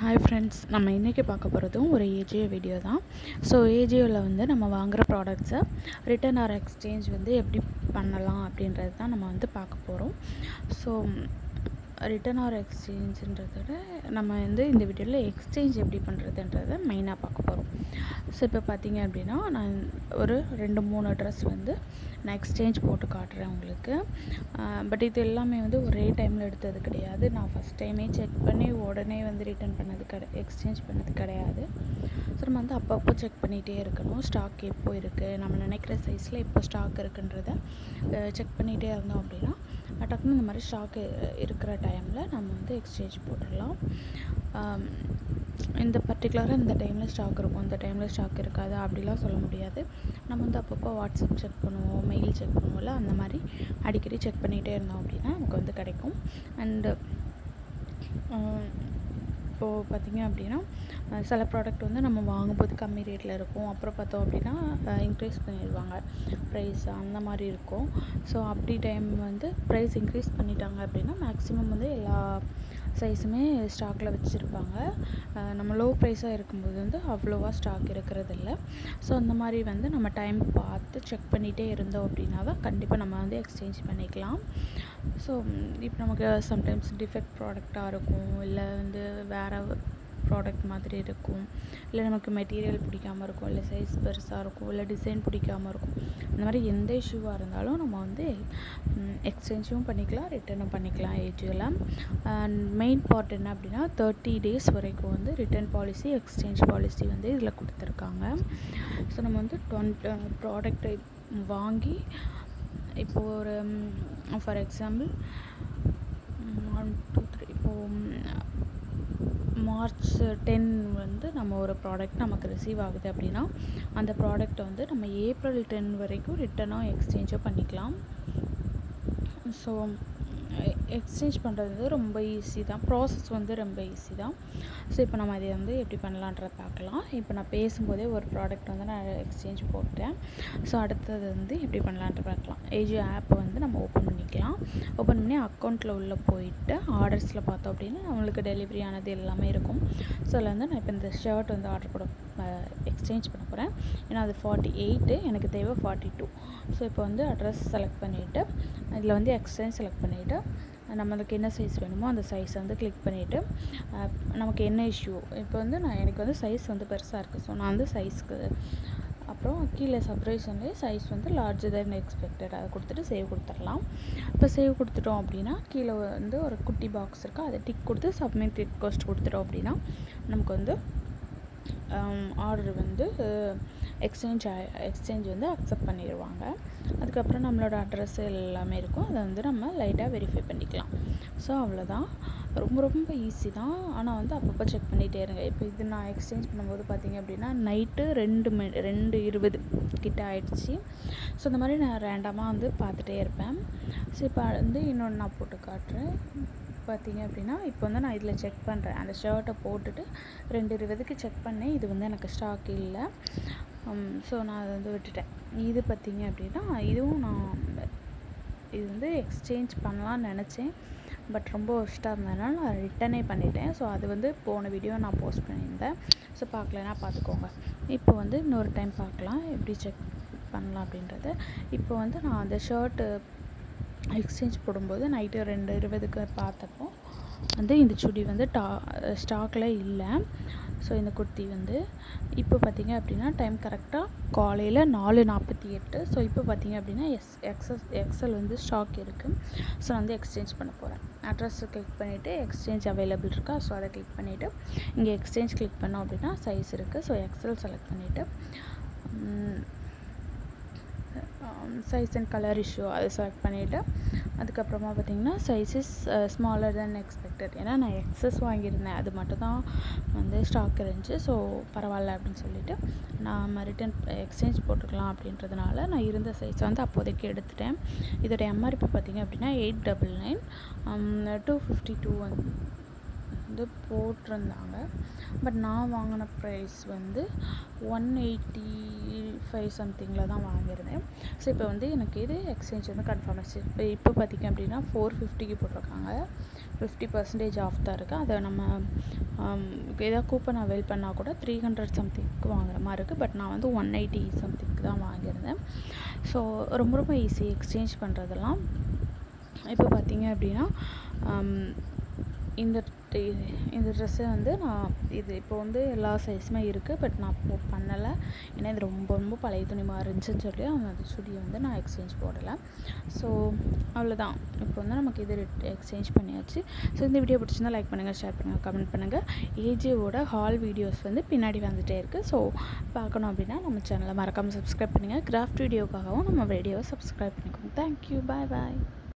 Hi friends, நம்ம இன்றைக்கி பார்க்க போகிறதும் ஒரு ஏஜியோ வீடியோ தான். ஸோ ஏஜியோவில் வந்து நம்ம வாங்குகிற ப்ராடக்ட்ஸை ரிட்டர்ன் ஆர் எக்ஸ்சேஞ்ச் வந்து எப்படி பண்ணலாம் அப்படின்றது தான் நம்ம வந்து பார்க்க போகிறோம். ஸோ ரிட்டர்ன் ஆர் எக்ஸ்சேஞ்சுன்றத விட நம்ம வந்து இந்த வீடியோவில் எக்ஸ்சேஞ்ச் எப்படி பண்ணுறதுன்றதை மெயினாக பார்க்க போகிறோம். ஸோ இப்போ பார்த்தீங்க அப்படின்னா நான் ஒரு 2-3 ட்ரெஸ் வந்து நான் எக்ஸ்சேஞ்ச் போட்டு காட்டுறேன் உங்களுக்கு. பட் இது எல்லாமே வந்து ஒரே டைமில் எடுத்தது கிடையாது. நான் ஃபஸ்ட் டைமே செக் பண்ணி உடனே வந்து ரிட்டர்ன் பண்ணது எக்ஸ்சேஞ்ச் பண்ணது கிடையாது. ஸோ நம்ம வந்து அப்பப்போ செக் பண்ணிகிட்டே இருக்கணும். ஸ்டாக் எப்போ இருக்குது, நம்ம நினைக்கிற சைஸில் எப்போ ஸ்டாக் இருக்குன்றதை செக் பண்ணிகிட்டே இருந்தோம் அப்படின்னா டக்குன்னு இந்த மாதிரி ஸ்டாக் இருக்கிற டைமில் நம்ம வந்து எக்ஸ்சேஞ்ச் போட்டுடலாம். இந்த பர்டிகுலராக இந்த டைமில் ஸ்டாக் இருக்கும், இந்த டைமில் ஸ்டாக் இருக்காது அப்படிலாம் சொல்ல முடியாது. நம்ம வந்து அப்பப்போ வாட்ஸ்அப் செக் பண்ணுவோம், மெயில் செக் பண்ணுவோம்ல, அந்த மாதிரி அடிக்கடி செக் பண்ணிகிட்டே இருந்தோம் அப்படின்னா நமக்கு வந்து கிடைக்கும். அண்டு இப்போது பார்த்திங்க அப்படின்னா சில ப்ராடக்ட் வந்து நம்ம வாங்கும்போது கம்மி ரேட்டில் இருக்கும், அப்புறம் பார்த்தோம் அப்படின்னா இன்க்ரீஸ் பண்ணிடுவாங்க ப்ரைஸ், அந்த மாதிரி இருக்கும். ஸோ அப்படி டைம் வந்து ப்ரைஸ் இன்க்ரீஸ் பண்ணிட்டாங்க அப்படின்னா மேக்ஸிமம் வந்து எல்லா சைஸுமே ஸ்டாக்கில் வச்சுருப்பாங்க. நம்ம லோ ப்ரைஸாக இருக்கும்போது வந்து அவ்வளோவா ஸ்டாக் இருக்கிறதில்ல. ஸோ அந்த மாதிரி வந்து நம்ம டைம் பார்த்து செக் பண்ணிகிட்டே இருந்தோம் அப்படின்னா தான் கண்டிப்பாக நம்ம வந்து எக்ஸ்சேஞ்ச் பண்ணிக்கலாம். ஸோ இப்போ நமக்கு சம்டைம்ஸ் டிஃபெக்ட் ப்ராடக்டாக இருக்கும், இல்லை வந்து வேறு ப்ராடக்ட் மாதிரி இருக்கும், இல்லை நமக்கு மெட்டீரியல் பிடிக்காமல் இருக்கும், இல்லை சைஸ் பெருசாக இருக்கும், இல்லை டிசைன் பிடிக்காமல் இருக்கும். இந்த மாதிரி எந்த இஷ்யூவாக இருந்தாலும் நம்ம வந்து எக்ஸ்சேஞ்சும் பண்ணிக்கலாம், ரிட்டர்னும் பண்ணிக்கலாம் ஏஜியோவில். அண்ட் மெயின் பார்ட் என்ன அப்படின்னா 30 days வரைக்கும் வந்து ரிட்டர்ன் பாலிசி, எக்ஸ்சேஞ்ச் பாலிசி வந்து இதில் கொடுத்துருக்காங்க. ஸோ நம்ம வந்து ப்ராடக்டை வாங்கி இப்போது ஒரு ஃபார் எக்ஸாம்பிள் 1 2 3 இப்போது March 10 வந்து நம்ம ஒரு ப்ராடக்ட் நமக்கு ரிசீவ் ஆகுது அப்படின்னா அந்த ப்ராடக்டை வந்து நம்ம April 10 வரைக்கும் ரிட்டனோ எக்ஸ்சேஞ்சோ பண்ணிக்கலாம். ஸோ எக்ஸ்சேஞ்ச் பண்ணுறது ரொம்ப ஈஸி தான், ப்ராசஸ் வந்து ரொம்ப ஈஸி தான். ஸோ இப்போ நம்ம அதை வந்து எப்படி பண்ணலான்றத பார்க்கலாம். இப்போ நான் பேசும்போதே ஒரு ப்ராடக்ட் வந்து நான் எக்ஸ்சேஞ்ச் போட்டேன். ஸோ அடுத்தது வந்து எப்படி பண்ணலான்ட்டு பார்க்கலாம். ஏஜியோ ஆப்பை வந்து நம்ம ஓப்பன் பண்ணிக்கலாம். ஓப்பன் பண்ணி அக்கௌண்ட்டில் உள்ளே போயிட்டு ஆர்டர்ஸில் பார்த்தோம் அப்படின்னா நம்மளுக்கு டெலிவரி ஆனது எல்லாமே இருக்கும். ஸோ அதில் வந்து நான் இப்போ இந்த ஷர்ட் வந்து ஆர்டர் போட எக்ஸ்சேஞ்ச் பண்ண போகிறேன். ஏன்னா அது 48, எனக்கு தேவை 42. ஸோ இப்போ வந்து அட்ரஸ் செலக்ட் பண்ணிவிட்டு இதில் வந்து எக்ஸ்சேஞ்ச் செலக்ட் பண்ணிவிட்டு நம்மளுக்கு என்ன சைஸ் வேணுமோ அந்த சைஸை வந்து கிளிக் பண்ணிவிட்டு நமக்கு என்ன இஷ்யூ இப்போ வந்து எனக்கு வந்து சைஸ் வந்து பெருசாக இருக்குது. ஸோ நான் வந்து சைஸ்க்கு அப்புறம் கீழே சப்ரேஷன்லேயே சைஸ் வந்து லார்ஜர் தென் எக்ஸ்பெக்டட் அதை கொடுத்துட்டு சேவ் கொடுத்துடலாம். இப்போ சேவ் கொடுத்துட்டோம் அப்படின்னா கீழே வந்து ஒரு குட்டி பாக்ஸ் இருக்குது, அதை டிக் கொடுத்து சப்மிட் ரிக்வெஸ்ட் கொடுத்துட்டோம் அப்படின்னா நமக்கு வந்து ஆர்டர் வந்து எக்ஸ்சேஞ்ச் வந்து அக்செப்ட் பண்ணிடுவாங்க. அதுக்கப்புறம் நம்மளோட அட்ரஸ் எல்லாமே இருக்கும், அதை வந்து நம்ம லைட்டாக வெரிஃபை பண்ணிக்கலாம். ஸோ அவ்வளோதான், ரொம்ப ரொம்ப ஈஸி தான். ஆனால் வந்து அப்பப்போ செக் பண்ணிகிட்டே இருங்க. இப்போ இது நான் எக்ஸ்சேஞ்ச் பண்ணும்போது பார்த்திங்க அப்படின்னா நைட்டு 2:20 கிட்ட ஆயிடுச்சு. ஸோ இந்த மாதிரி நான் ரேண்டமாக வந்து பார்த்துட்டே இருப்பேன். ஸோ இப்போ வந்து இன்னொன்று நான் போட்டு காட்டுறேன். பார்த்திங்க அப்படின்னா இப்போ வந்து நான் இதில் செக் பண்ணுறேன், அந்த ஷர்ட்டை போட்டுட்டு 2:20க்கு செக் பண்ணேன், இது வந்து எனக்கு ஸ்டாக் இல்லை. ஸோ நான் அதை வந்து விட்டுட்டேன். இது பார்த்திங்க அப்படின்னா இதுவும் இது வந்து எக்ஸ்சேஞ்ச் பண்ணலான்னு நினச்சேன், பட் ரொம்ப ஒர்ஸ்ட்டாக இருந்ததுனால நான் ரிட்டனே பண்ணிட்டேன். ஸோ அது வந்து போன வீடியோ நான் போஸ்ட் பண்ணியிருந்தேன். ஸோ பார்க்கலன்னா பார்த்துக்கோங்க. இப்போ வந்து இன்னொரு டைம் பார்க்கலாம் எப்படி செக் பண்ணலாம் அப்படின்றத. இப்போ வந்து நான் அந்த ஷர்ட்டு எக்ஸ்சேஞ்ச் போடும்போது நைட்டு 2:20க்கு பார்த்தப்போ வந்து இந்த சுடி வந்து ஸ்டாக்கில் இல்லை. ஸோ இந்த குர்த்தி வந்து இப்போ பார்த்திங்க அப்படின்னா டைம் கரெக்டாக காலையில் 4:48. ஸோ இப்போ பார்த்திங்க அப்படின்னா எக்ஸல் வந்து ஸ்டாக் இருக்குது. ஸோ நான் வந்து எக்ஸ்சேஞ்ச் பண்ண போகிறேன். அட்ரஸை கிளிக் பண்ணிவிட்டு எக்ஸ்சேஞ்ச் அவைலபிள் இருக்கா, ஸோ அதை கிளிக் பண்ணிவிட்டு இங்கே எக்ஸ்சேஞ்ச் கிளிக் பண்ணோம் அப்படின்னா சைஸ் இருக்குது. ஸோ எக்ஸல் செலக்ட் பண்ணிவிட்டு சைஸ் அண்ட் கலர் இஷ்யூ அதை செலக்ட் பண்ணிவிட்டு அதுக்கப்புறமா பார்த்திங்கன்னா size is smaller than expected. ஏன்னா நான் எக்ஸஸ் வாங்கியிருந்தேன், அது மட்டும் தான் வந்து ஸ்டாக் இருந்துச்சு. ஸோ பரவாயில்ல அப்படின்னு சொல்லிவிட்டு நான் ரிட்டன் எக்ஸ்சேஞ்ச் போட்டுக்கலாம் அப்படின்றதுனால நான் இருந்த சைஸை வந்து அப்போதைக்கு எடுத்துட்டேன். இதோடைய எம்ஆர்பி பார்த்திங்க அப்படின்னா 899, 252 வந்து போட்டிருந்தாங்க. பட் நான் வாங்கின ப்ரைஸ் வந்து 185 சம்திங்கில் தான் வாங்கியிருந்தேன். ஸோ இப்போ வந்து எனக்கு இது எக்ஸ்சேஞ்ச் வந்து கன்ஃபார்ம் ஆச்சு. இப்போ பார்த்திங்க அப்படின்னா 450க்கு போட்டிருக்காங்க. 50% ஆஃப் தான் இருக்குது. அதை நம்ம ஏதாவது கூப்பன் அவைல் பண்ணால் கூட 300 சம்திங்க்கு வாங்குற மாதிரி இருக்குது. பட் நான் வந்து 180 சம்திங்க்கு தான் வாங்கியிருந்தேன். ஸோ ரொம்ப ரொம்ப ஈஸி எக்ஸ்சேஞ்ச் பண்ணுறதெல்லாம். இப்போ பார்த்திங்க அப்படின்னா இந்த ட்ரெஸ்ஸை வந்து நான் இது இப்போ வந்து எல்லா சைஸுமே இருக்குது. பட் நான் பண்ணலை, ஏன்னா இது ரொம்ப ரொம்ப பழைய துணி மாதிரி இருந்துச்சுன்னு சொல்லி அந்த சுடியை வந்து நான் எக்ஸ்சேஞ்ச் போடலை. ஸோ அவ்வளோதான். இப்போ வந்து நமக்கு இது எக்ஸ்சேஞ்ச் பண்ணியாச்சு. ஸோ இந்த வீடியோ பிடிச்சிருந்தா லைக் பண்ணுங்கள், ஷேர் பண்ணுங்கள், கமெண்ட் பண்ணுங்கள். ஏஜியோட ஹால் வீடியோஸ் வந்து பின்னாடி வந்துகிட்டே இருக்குது. ஸோ பார்க்கணும் அப்படின்னா நம்ம சேனலை மறக்காமல் சப்ஸ்கிரைப் பண்ணுங்கள். கிராஃப்ட் வீடியோக்காகவும் நம்ம வீடியோவை சப்ஸ்கிரைப் பண்ணிக்கோங்க. தேங்க்யூ, பாய் பாய்.